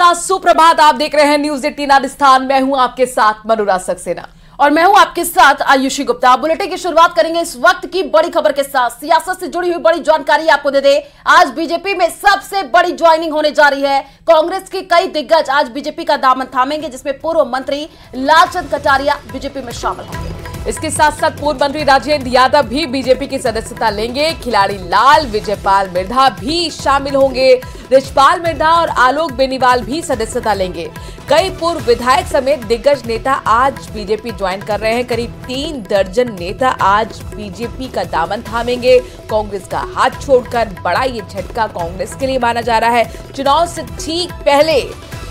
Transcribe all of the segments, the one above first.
नमस्कार, सुप्रभात। आप देख रहे हैं न्यूज 18 राजस्थान। मैं हूं आपके साथ मनोराज सक्सेना और मैं हूं आपके साथ आयुषी गुप्ता। बुलेटिन की शुरुआत करेंगे इस वक्त की बड़ी खबर के साथ। सियासत से जुड़ी हुई बड़ी जानकारी आपको दे दे। आज बीजेपी में सबसे बड़ी ज्वाइनिंग होने जा रही है। कांग्रेस के कई दिग्गज आज बीजेपी का दामन थामेंगे, जिसमें पूर्व मंत्री लालचंद कटारिया बीजेपी में शामिल होंगे। इसके साथ साथ पूर्व मंत्री राजेंद्र यादव भी बीजेपी की सदस्यता लेंगे। खिलाड़ी लाल विजयपाल मिर्धा भी शामिल होंगे। रिछपाल मिर्धा और आलोक बेनीवाल भी सदस्यता लेंगे। कई पूर्व विधायक समेत दिग्गज नेता आज बीजेपी ज्वाइन कर रहे हैं। करीब 3 दर्जन नेता आज बीजेपी का दामन थामेंगे। कांग्रेस का हाथ छोड़कर बड़ा ये झटका कांग्रेस के लिए माना जा रहा है। चुनाव से ठीक पहले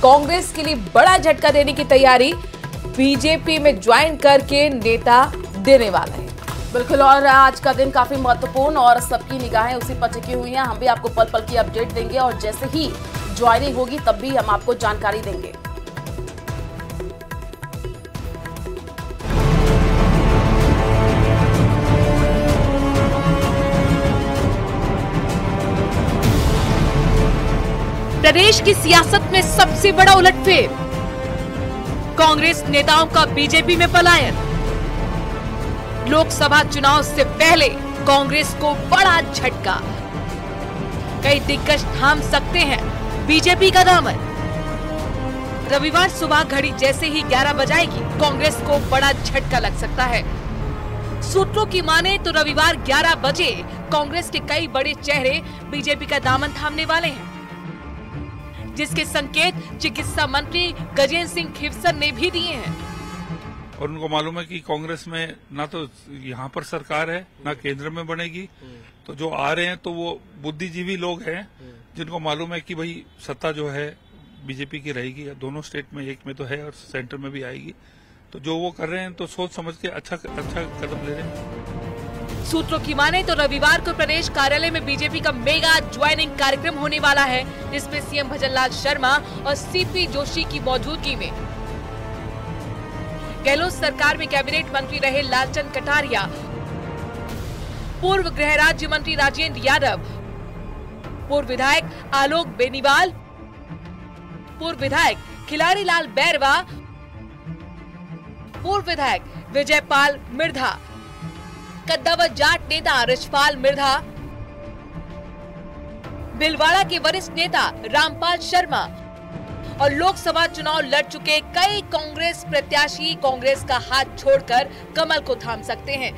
कांग्रेस के लिए बड़ा झटका देने की तैयारी बीजेपी में ज्वाइन करके नेता देने वाला है। बिल्कुल, और आज का दिन काफी महत्वपूर्ण और सबकी निगाहें उसी पर टिकी हुई हैं। हम भी आपको पल पल की अपडेट देंगे और जैसे ही ज्वाइनिंग होगी तब भी हम आपको जानकारी देंगे। प्रदेश की सियासत में सबसे बड़ा उलटफेर, कांग्रेस नेताओं का बीजेपी में पलायन। लोकसभा चुनाव से पहले कांग्रेस को बड़ा झटका। कई दिग्गज थाम सकते हैं बीजेपी का दामन। रविवार सुबह घड़ी जैसे ही 11 बजाएगी, कांग्रेस को बड़ा झटका लग सकता है। सूत्रों की माने तो रविवार 11 बजे कांग्रेस के कई बड़े चेहरे बीजेपी का दामन थामने वाले हैं, जिसके संकेत चिकित्सा मंत्री गजेंद्र सिंह खिवसर ने भी दिए हैं। और उनको मालूम है कि कांग्रेस में ना तो यहाँ पर सरकार है ना केंद्र में बनेगी, तो जो आ रहे हैं तो वो बुद्धिजीवी लोग हैं जिनको मालूम है कि भाई सत्ता जो है बीजेपी की रहेगी। दोनों स्टेट में, एक में तो है और सेंटर में भी आएगी। तो जो वो कर रहे हैं तो सोच समझ के अच्छा कदम ले रहे हैं। सूत्रों की माने तो रविवार को प्रदेश कार्यालय में बीजेपी का मेगा ज्वाइनिंग कार्यक्रम होने वाला है, जिसमें सीएम भजनलाल शर्मा और सीपी जोशी की मौजूदगी में गहलोत सरकार में कैबिनेट मंत्री रहे लालचंद कटारिया, पूर्व गृह राज्य मंत्री राजेंद्र यादव, पूर्व विधायक आलोक बेनीवाल, पूर्व विधायक खिलाड़ी लाल बैरवा, पूर्व विधायक विजयपाल मिर्धा, कद्दावर जाट नेता रिछपाल मिर्धा, भिलवाड़ा के वरिष्ठ नेता रामपाल शर्मा और लोकसभा चुनाव लड़ चुके कई कांग्रेस प्रत्याशी कांग्रेस का हाथ छोड़कर कमल को थाम सकते हैं।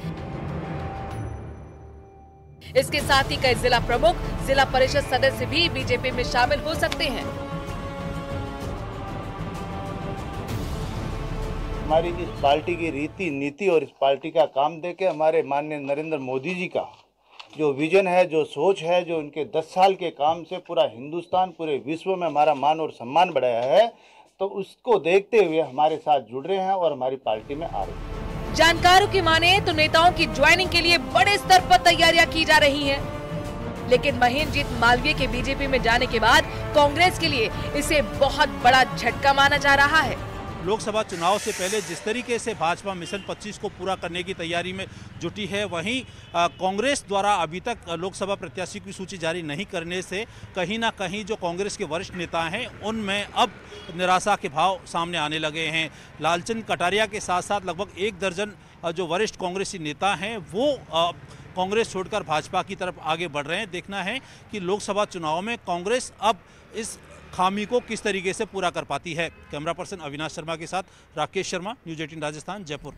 इसके साथ ही कई जिला प्रमुख, जिला परिषद सदस्य भी बीजेपी में शामिल हो सकते हैं। हमारी इस पार्टी की रीति नीति और इस पार्टी का काम देके हमारे माननीय नरेंद्र मोदी जी का जो विजन है, जो सोच है, जो उनके 10 साल के काम से पूरा हिंदुस्तान, पूरे विश्व में हमारा मान और सम्मान बढ़ाया है, तो उसको देखते हुए हमारे साथ जुड़ रहे हैं और हमारी पार्टी में आ रहे हैं। जानकारों की माने तो नेताओं की ज्वाइनिंग के लिए बड़े स्तर पर तैयारियां की जा रही हैं, लेकिन महेंद्रजीत मालवीय के बीजेपी में जाने के बाद कांग्रेस के लिए इसे बहुत बड़ा झटका माना जा रहा है। लोकसभा चुनाव से पहले जिस तरीके से भाजपा मिशन 25 को पूरा करने की तैयारी में जुटी है, वहीं कांग्रेस द्वारा अभी तक लोकसभा प्रत्याशी की सूची जारी नहीं करने से कहीं ना कहीं जो कांग्रेस के वरिष्ठ नेता हैं उनमें अब निराशा के भाव सामने आने लगे हैं। लालचंद कटारिया के साथ साथ लगभग 1 दर्जन जो वरिष्ठ कांग्रेसी नेता हैं वो कांग्रेस छोड़कर भाजपा की तरफ आगे बढ़ रहे हैं। देखना है कि लोकसभा चुनाव में कांग्रेस अब इस खामी को किस तरीके से पूरा कर पाती है। कैमरा पर्सन अविनाश शर्मा के साथ राकेश शर्मा, न्यूज 18 राजस्थान, जयपुर।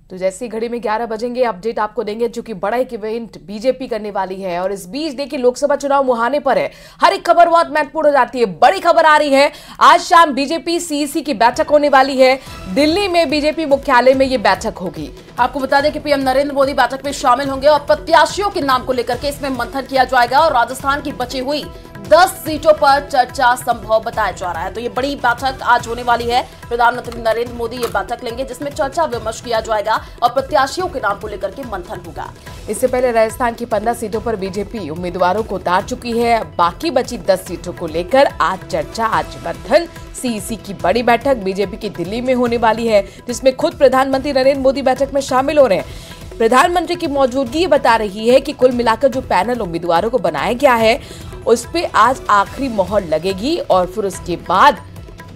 तो जैसी घड़ी में 11 बजेंगे अपडेट आपको देंगे, जो कि बड़ा एक इवेंट बीजेपी करने वाली है। और इस बीच देखिए लोकसभा चुनाव मुहाने पर है, हर एक खबर बहुत महत्वपूर्ण हो जाती है। बड़ी खबर आ रही है, आज शाम बीजेपी सीईसी की बैठक होने वाली है। दिल्ली में बीजेपी मुख्यालय में ये बैठक होगी। आपको बता दें कि पीएम नरेंद्र मोदी बैठक में शामिल होंगे और प्रत्याशियों के नाम को लेकर के इसमें मंथन किया जाएगा और राजस्थान की बची हुई 10 सीटों पर चर्चा संभव बताया जा रहा है। तो ये बड़ी बैठक आज होने वाली है। प्रधानमंत्री नरेंद्र मोदी ये बैठक लेंगे, जिसमें चर्चा विमर्श किया जाएगा और प्रत्याशियों के नाम को लेकर के मंथन होगा। इससे पहले राजस्थान की 15 सीटों पर बीजेपी उम्मीदवारों को उतार चुकी है। बाकी बची 10 सीटों को लेकर आज चर्चा, आज मंथन। सीईसी की बड़ी बैठक बीजेपी की दिल्ली में होने वाली है, जिसमें खुद प्रधानमंत्री नरेंद्र मोदी बैठक में शामिल हो रहे हैं। प्रधानमंत्री की मौजूदगी बता रही है कि कुल मिलाकर जो पैनल उम्मीदवारों को बनाया गया है उस पे आज आखिरी मोहर लगेगी और फिर उसके बाद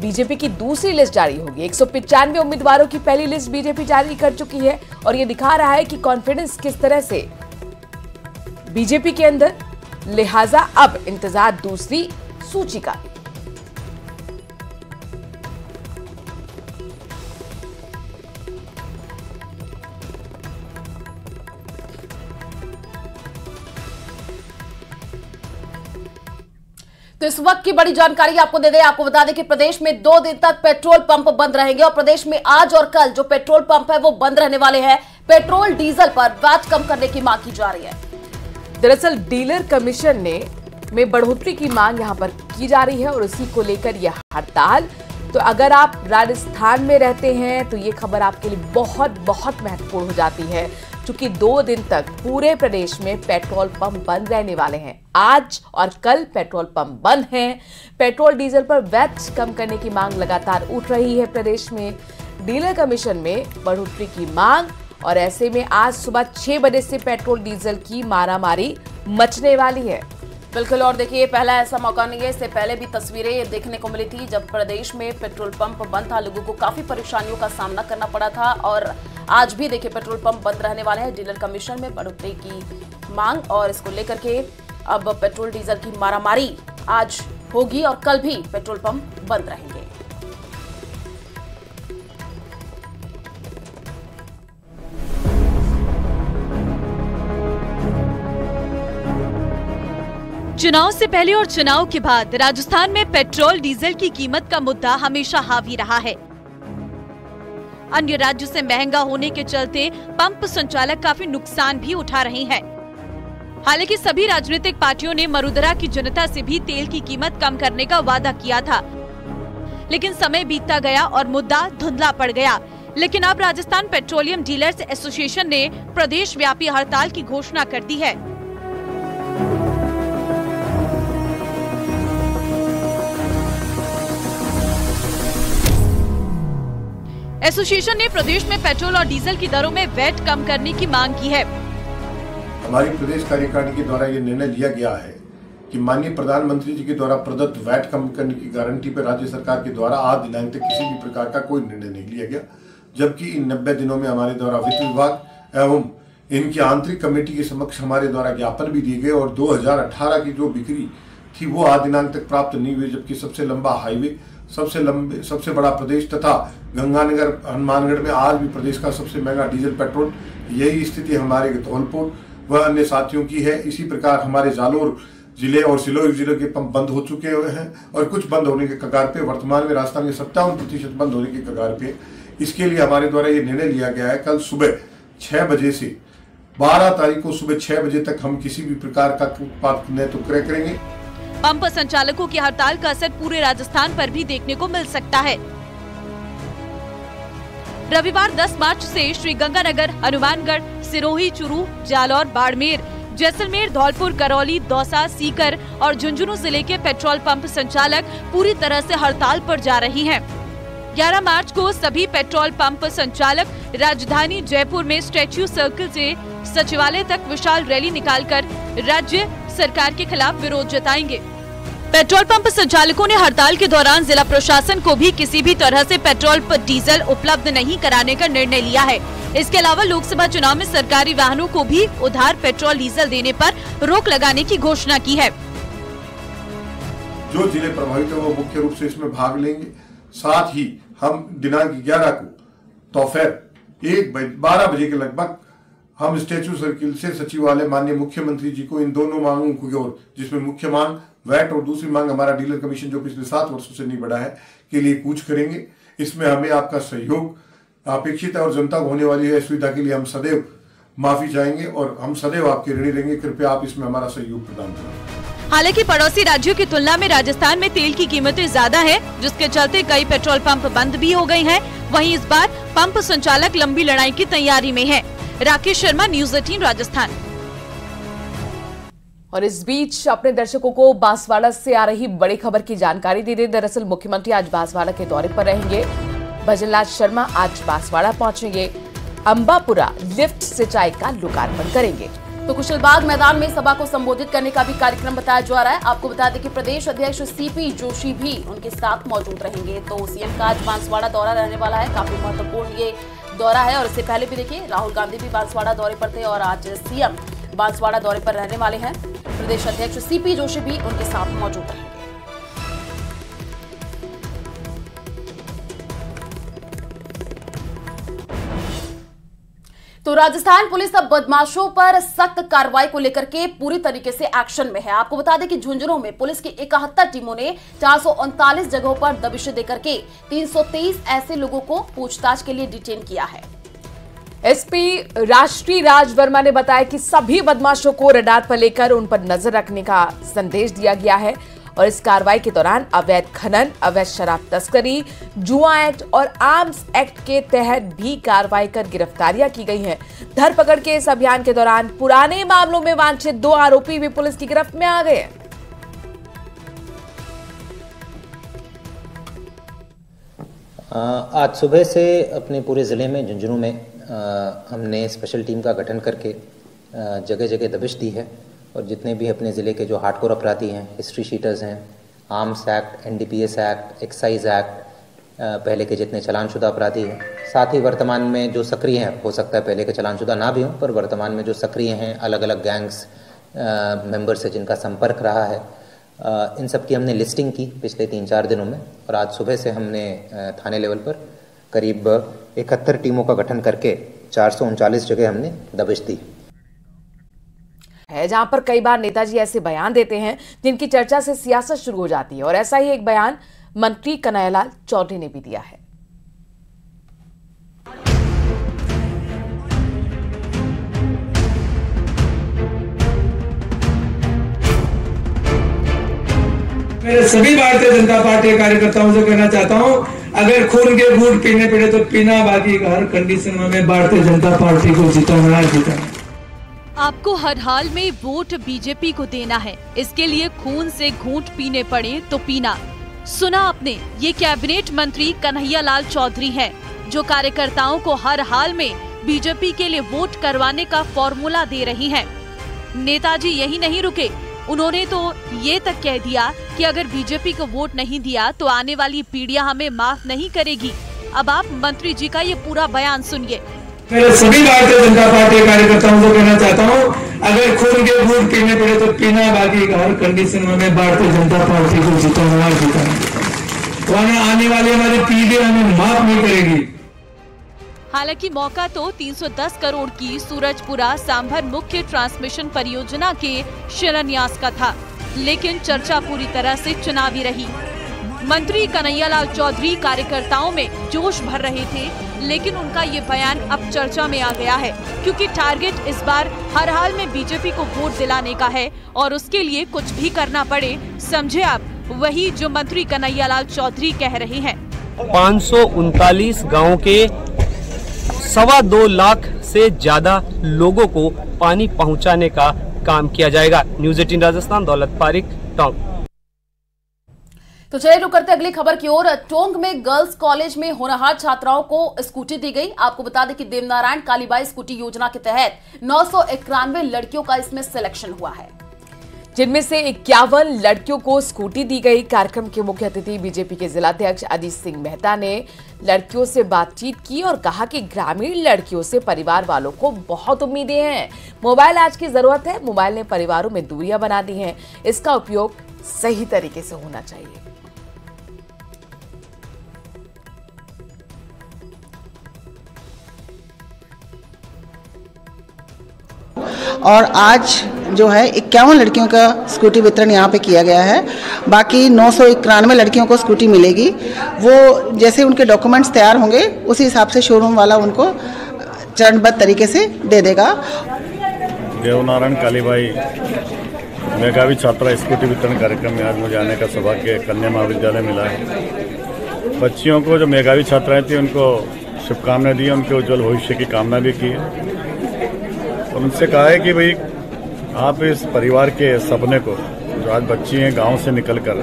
बीजेपी की दूसरी लिस्ट जारी होगी। 195 उम्मीदवारों की पहली लिस्ट बीजेपी जारी कर चुकी है और ये दिखा रहा है कि कॉन्फिडेंस किस तरह से बीजेपी के अंदर, लिहाजा अब इंतजार दूसरी सूची का। तो इस वक्त की बड़ी जानकारी आपको दे दें, आपको बता दें कि प्रदेश में 2 दिन तक पेट्रोल पंप बंद रहेंगे और प्रदेश में आज और कल जो पेट्रोल पंप है वो बंद रहने वाले हैं। पेट्रोल डीजल पर वैट कम करने की मांग की जा रही है। दरअसल डीलर कमीशन में बढ़ोतरी की मांग यहां पर की जा रही है और उसी को लेकर यह हड़ताल। तो अगर आप राजस्थान में रहते हैं तो ये खबर आपके लिए बहुत बहुत महत्वपूर्ण हो जाती है, क्योंकि 2 दिन तक पूरे प्रदेश में पेट्रोल पंप बंद रहने वाले हैं। आज और कल पेट्रोल पंप बंद हैं। पेट्रोल डीजल पर वैट कम करने की मांग लगातार उठ रही है प्रदेश में। डीलर कमीशन में बढ़ोतरी की मांग और ऐसे में आज सुबह 6 बजे से पेट्रोल डीजल की मारामारी मचने वाली है। बिल्कुल, और देखिए पहला ऐसा मौका नहीं है, इससे पहले भी तस्वीरें देखने को मिली थी जब प्रदेश में पेट्रोल पंप बंद था, लोगों को काफी परेशानियों का सामना करना पड़ा था। और आज भी देखिए पेट्रोल पंप बंद रहने वाले हैं। डीलर कमीशन में बढ़ोतरी की मांग और इसको लेकर के अब पेट्रोल डीजल की मारामारी आज होगी और कल भी पेट्रोल पंप बंद रहेंगे। चुनाव से पहले और चुनाव के बाद राजस्थान में पेट्रोल डीजल की कीमत का मुद्दा हमेशा हावी रहा है। अन्य राज्यों से महंगा होने के चलते पंप संचालक काफी नुकसान भी उठा रहे हैं। हालांकि सभी राजनीतिक पार्टियों ने मरुधरा की जनता से भी तेल की कीमत कम करने का वादा किया था, लेकिन समय बीतता गया और मुद्दा धुंधला पड़ गया। लेकिन अब राजस्थान पेट्रोलियम डीलर्स एसोसिएशन ने प्रदेश व्यापी हड़ताल की घोषणा कर दी है। एसोसिएशन ने प्रदेश में पेट्रोल और डीजल की दरों में वैट कम करने की मांग की है। हमारी प्रदेश कार्यकारिणी के द्वारा ये निर्णय लिया गया है कि माननीय प्रधानमंत्री जी के द्वारा प्रदत्त वैट कम करने की गारंटी पर राज्य सरकार के द्वारा आज दिनांक तक किसी भी प्रकार का कोई निर्णय नहीं लिया गया, जबकि इन 90 दिनों में हमारे द्वारा वित्त विभाग एवं इनकी आंतरिक कमेटी के समक्ष हमारे द्वारा ज्ञापन भी दिए गए और 2018 की जो बिक्री थी वो आज दिनांक तक प्राप्त नहीं हुई, जबकि सबसे लंबा हाईवे, सबसे बड़ा प्रदेश तथा गंगानगर हनुमानगढ़ में आज भी प्रदेश का सबसे महंगा डीजल पेट्रोल, यही स्थिति हमारे धौलपुर व अन्य साथियों की है। इसी प्रकार हमारे जालोर जिले और सिलोर जिले के पंप बंद हो चुके हैं और कुछ बंद होने के कगार पे, वर्तमान में राजस्थान के 57% बंद होने के कगार पे। इसके लिए हमारे द्वारा ये निर्णय लिया गया है कल सुबह 6 बजे से 12 तारीख को सुबह 6 बजे तक हम किसी भी प्रकार का उत्पाद न तो क्रय करेंगे। पंप संचालकों की हड़ताल का असर पूरे राजस्थान पर भी देखने को मिल सकता है। रविवार 10 मार्च से श्रीगंगानगर, हनुमानगढ़, सिरोही, चूरू, जालौर, बाड़मेर, जैसलमेर, धौलपुर, करौली, दौसा, सीकर और झुंझुनू जिले के पेट्रोल पंप संचालक पूरी तरह से हड़ताल पर जा रही हैं। 11 मार्च को सभी पेट्रोल पंप संचालक राजधानी जयपुर में स्टैच्यू सर्कल से सचिवालय तक विशाल रैली निकालकर राज्य सरकार के खिलाफ विरोध जताएंगे। पेट्रोल पंप संचालकों ने हड़ताल के दौरान जिला प्रशासन को भी किसी भी तरह से पेट्रोल पर डीजल उपलब्ध नहीं कराने का निर्णय लिया है। इसके अलावा लोकसभा चुनाव में सरकारी वाहनों को भी उधार पेट्रोल डीजल देने पर रोक लगाने की घोषणा की है। जो जिले प्रभावित है वो मुख्य रूप से इसमें भाग लेंगे। साथ ही हम दिनांक 11 को दोपहर 12 बजे के लगभग हम स्टैच्यू सर्किल से सचिवालय माननीय मुख्यमंत्री जी को इन दोनों मांगों की ओर, जिसमें मुख्य मांग वैट और दूसरी मांग हमारा डीलर कमीशन जो पिछले 7 वर्षों से नहीं बढ़ा है, के लिए कूच करेंगे। इसमें हमें आपका सहयोग अपेक्षित है और जनता को होने वाली है सुविधा के लिए हम सदैव माफी चाहेंगे और हम सदैव आपके ऋणी रहेंगे। कृपया आप इसमें हमारा सहयोग प्रदान करें। हालांकि पड़ोसी राज्यों की तुलना में राजस्थान में तेल की कीमतें ज्यादा है, जिसके चलते कई पेट्रोल पंप बंद भी हो गए हैं। वहीं इस बार पंप संचालक लंबी लड़ाई की तैयारी में है। राकेश शर्मा, न्यूज़ 18 राजस्थान। और इस बीच अपने दर्शकों को बांसवाड़ा से आ रही बड़ी खबर की जानकारी दे दें। दरअसल मुख्यमंत्री आज बांसवाड़ा के दौरे पर रहेंगे। भजनलाल शर्मा आज बांसवाड़ा पहुंचेंगे। अंबापुरा लिफ्ट सिंचाई का लोकार्पण करेंगे। तो कुशलबाग मैदान में सभा को संबोधित करने का भी कार्यक्रम बताया जा रहा है। आपको बता दें कि प्रदेश अध्यक्ष सीपी जोशी भी उनके साथ मौजूद रहेंगे। तो सीएम का आज बांसवाड़ा दौरा रहने वाला है, काफी महत्वपूर्ण ये दौरा है। और इससे पहले भी देखिए राहुल गांधी भी बांसवाड़ा दौरे पर थे और आज सीएम बांसवाड़ा दौरे पर रहने वाले हैं। प्रदेश अध्यक्ष सीपी जोशी भी उनके साथ मौजूद रहेंगे। तो राजस्थान पुलिस अब बदमाशों पर सख्त कार्रवाई को लेकर के पूरी तरीके से एक्शन में है। आपको बता दें कि झुंझुनू में पुलिस की 71 टीमों ने 439 जगहों पर दबिश देकर के 323 ऐसे लोगों को पूछताछ के लिए डिटेन किया है। एसपी राष्ट्रीय राज वर्मा ने बताया कि सभी बदमाशों को रडार पर लेकर उन पर नजर रखने का संदेश दिया गया है और इस कार्रवाई के दौरान अवैध खनन, अवैध शराब तस्करी, जुआ एक्ट और आर्म्स एक्ट के तहत भी कार्रवाई कर गिरफ्तारियां की गई हैं। धरपकड़ के इस अभियान के दौरान पुराने मामलों में वांछित 2 आरोपी भी पुलिस की गिरफ्त में आ गए हैं। आज सुबह से अपने पूरे जिले में झुंझुनू में हमने स्पेशल टीम का गठन करके जगह जगह दबिश दी है और जितने भी अपने ज़िले के जो हार्डकोर अपराधी हैं, हिस्ट्री शीटर्स हैं, arms act, NDPS act, excise act, पहले के जितने चालानशुदा अपराधी हैं, साथ ही वर्तमान में जो सक्रिय हैं, हो सकता है पहले के चालानशुदा ना भी हों पर वर्तमान में जो सक्रिय हैं, अलग अलग गैंग्स मेंबर से जिनका संपर्क रहा है, इन सब की हमने लिस्टिंग की पिछले 3-4 दिनों में और आज सुबह से हमने थाने लेवल पर करीब 71 टीमों का गठन करके 439 जगह हमने दबिश दी है, जहां पर कई बार नेताजी ऐसे बयान देते हैं जिनकी चर्चा से सियासत शुरू हो जाती है और ऐसा ही एक बयान मंत्री कन्हैयालाल चौधरी ने भी दिया है। मैं सभी भारतीय जनता पार्टी के कार्यकर्ताओं से कहना चाहता हूं, अगर खून के घूंट पीने पड़े तो पीना, बाकी हर कंडीशन में भारतीय जनता पार्टी को जिताना है। आपको हर हाल में वोट बीजेपी को देना है, इसके लिए खून से घूंट पीने पड़े तो पीना। सुना आपने, ये कैबिनेट मंत्री कन्हैयालाल चौधरी हैं, जो कार्यकर्ताओं को हर हाल में बीजेपी के लिए वोट करवाने का फॉर्मूला दे रही हैं। नेताजी यही नहीं रुके, उन्होंने तो ये तक कह दिया कि अगर बीजेपी को वोट नहीं दिया तो आने वाली पीढ़ियां हमें माफ नहीं करेगी। अब आप मंत्री जी का ये पूरा बयान सुनिए। मैं सभी भारतीय जनता पार्टी के कार्यकर्ताओं से कहना चाहता हूं, अगर खून के घूंट पीने पड़े तो पीना, बाकी हर कंडीशन में भारतीय जनता पार्टी को जिताना है। आने वाली हमारी पीढ़ी हमें माफ नहीं करेगी। हालांकि मौका तो 310 करोड़ की सूरजपुरा सांभर मुख्य ट्रांसमिशन परियोजना के शिलान्यास का था, लेकिन चर्चा पूरी तरह से चुनावी रही। मंत्री कन्हैयालाल चौधरी कार्यकर्ताओं में जोश भर रहे थे, लेकिन उनका ये बयान अब चर्चा में आ गया है, क्योंकि टारगेट इस बार हर हाल में बीजेपी को वोट दिलाने का है और उसके लिए कुछ भी करना पड़े, समझे आप, वही जो मंत्री कन्हैयालाल चौधरी कह रहे हैं। 539 गाँव के 2.25 लाख से ज्यादा लोगों को पानी पहुंचाने का काम किया जाएगा। न्यूज़ 18 राजस्थान, दौलत पारिक, टोंक। तो चलिए रुक करते अगली खबर की ओर। टोंक में गर्ल्स कॉलेज में होनहार छात्राओं को स्कूटी दी गई। आपको बता दें कि देवनारायण कालीबाई स्कूटी योजना के तहत 991 लड़कियों का इसमें सिलेक्शन हुआ है, जिनमें से 51 लड़कियों को स्कूटी दी गई। कार्यक्रम के मुख्य अतिथि बीजेपी के जिलाध्यक्ष अजीत सिंह मेहता ने लड़कियों से बातचीत की और कहा कि ग्रामीण लड़कियों से परिवार वालों को बहुत उम्मीदें हैं। मोबाइल आज की जरूरत है, मोबाइल ने परिवारों में दूरियां बना दी हैं, इसका उपयोग सही तरीके से होना चाहिए। और आज जो है 51 लड़कियों का स्कूटी वितरण यहाँ पे किया गया है। बाकी 991 लड़कियों को स्कूटी मिलेगी। वो जैसे उनके डॉक्यूमेंट्स तैयार होंगे उसी हिसाब से शोरूम वाला उनको चरणबद्ध तरीके से दे देगा। देवनारायण कालीबाई मेधावी छात्रा स्कूटी वितरण कार्यक्रम में आज मुझे आने का सौभाग्य कन्या महाविद्यालय मिला है। बच्चियों को जो मेधावी छात्राएं थी उनको शुभकामनाएं दी, उनके उज्जवल भविष्य की कामना भी की है और उनसे कहा है कि भाई आप इस परिवार के सपने को, जो आज बच्ची हैं गांव से निकलकर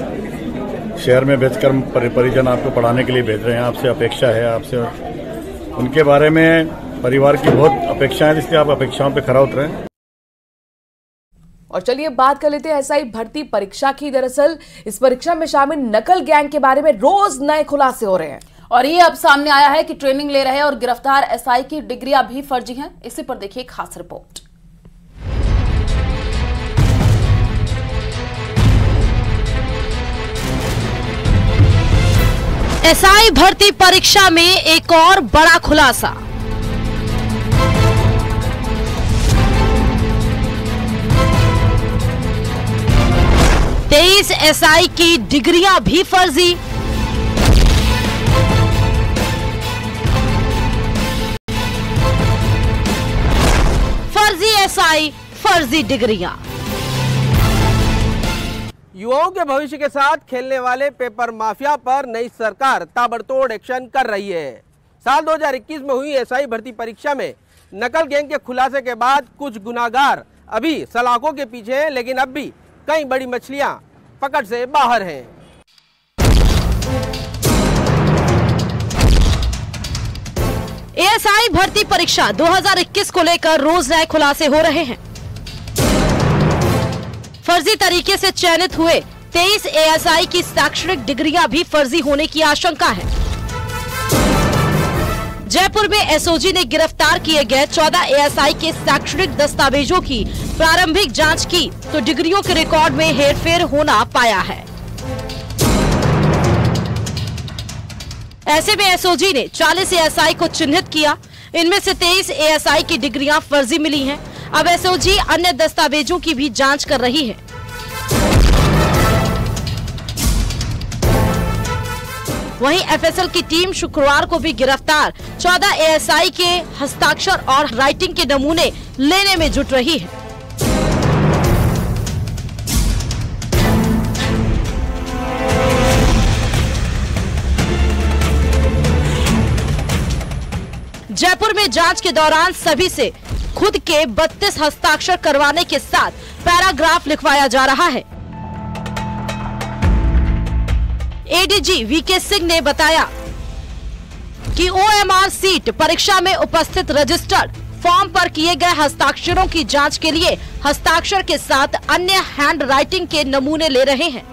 शहर में भेजकर परिजन आपको पढ़ाने के लिए भेज रहे हैं, आपसे अपेक्षा है, आपसे उनके बारे में परिवार की बहुत अपेक्षाएं, इसलिए आप अपेक्षाओं पे खरा उतरें। और चलिए बात कर लेते हैं एसआई भर्ती परीक्षा की। दरअसल इस परीक्षा में शामिल नकल गैंग के बारे में रोज नए खुलासे हो रहे हैं और ये अब सामने आया है कि ट्रेनिंग ले रहे और गिरफ्तार एसआई की डिग्रियां भी फर्जी हैं। इसी पर देखिए एक खास रिपोर्ट। एसआई भर्ती परीक्षा में एक और बड़ा खुलासा। तेईस एसआई की डिग्रियां भी फर्जी। फर्जी एसआई, फर्जी डिग्रियां। युवाओं के भविष्य के साथ खेलने वाले पेपर माफिया पर नई सरकार ताबड़तोड़ एक्शन कर रही है। साल 2021 में हुई एसआई भर्ती परीक्षा में नकल गैंग के खुलासे के बाद कुछ गुनाहगार अभी सलाखों के पीछे हैं, लेकिन अब भी कई बड़ी मछलियां पकड़ से बाहर हैं। एएसआई भर्ती परीक्षा 2021 को लेकर रोज नए खुलासे हो रहे हैं। फर्जी तरीके से चयनित हुए 23 एएसआई की शैक्षणिक डिग्रियां भी फर्जी होने की आशंका है। जयपुर में एसओजी ने गिरफ्तार किए गए 14 एएसआई के शैक्षणिक दस्तावेजों की प्रारंभिक जांच की तो डिग्रियों के रिकॉर्ड में हेरफेर होना पाया है। ऐसे में एसओजी ने 40 एएसआई को चिन्हित किया। इनमें से 23 एएसआई की डिग्रियां फर्जी मिली हैं। अब एसओजी अन्य दस्तावेजों की भी जांच कर रही है। वहीं एफएसएल की टीम शुक्रवार को भी गिरफ्तार 14 एएसआई के हस्ताक्षर और राइटिंग के नमूने लेने में जुट रही है। जयपुर में जांच के दौरान सभी से खुद के 32 हस्ताक्षर करवाने के साथ पैराग्राफ लिखवाया जा रहा है। एडीजी वीके सिंह ने बताया कि ओएमआर सीट परीक्षा में उपस्थित रजिस्टर्ड फॉर्म पर किए गए हस्ताक्षरों की जांच के लिए हस्ताक्षर के साथ अन्य हैंड राइटिंग के नमूने ले रहे हैं।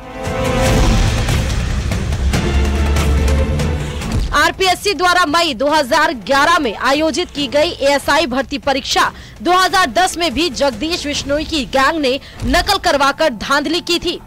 आरपीएससी द्वारा मई 2011 में आयोजित की गई एएसआई भर्ती परीक्षा 2010 में भी जगदीश बिश्नोई की गैंग ने नकल करवाकर धांधली की थी।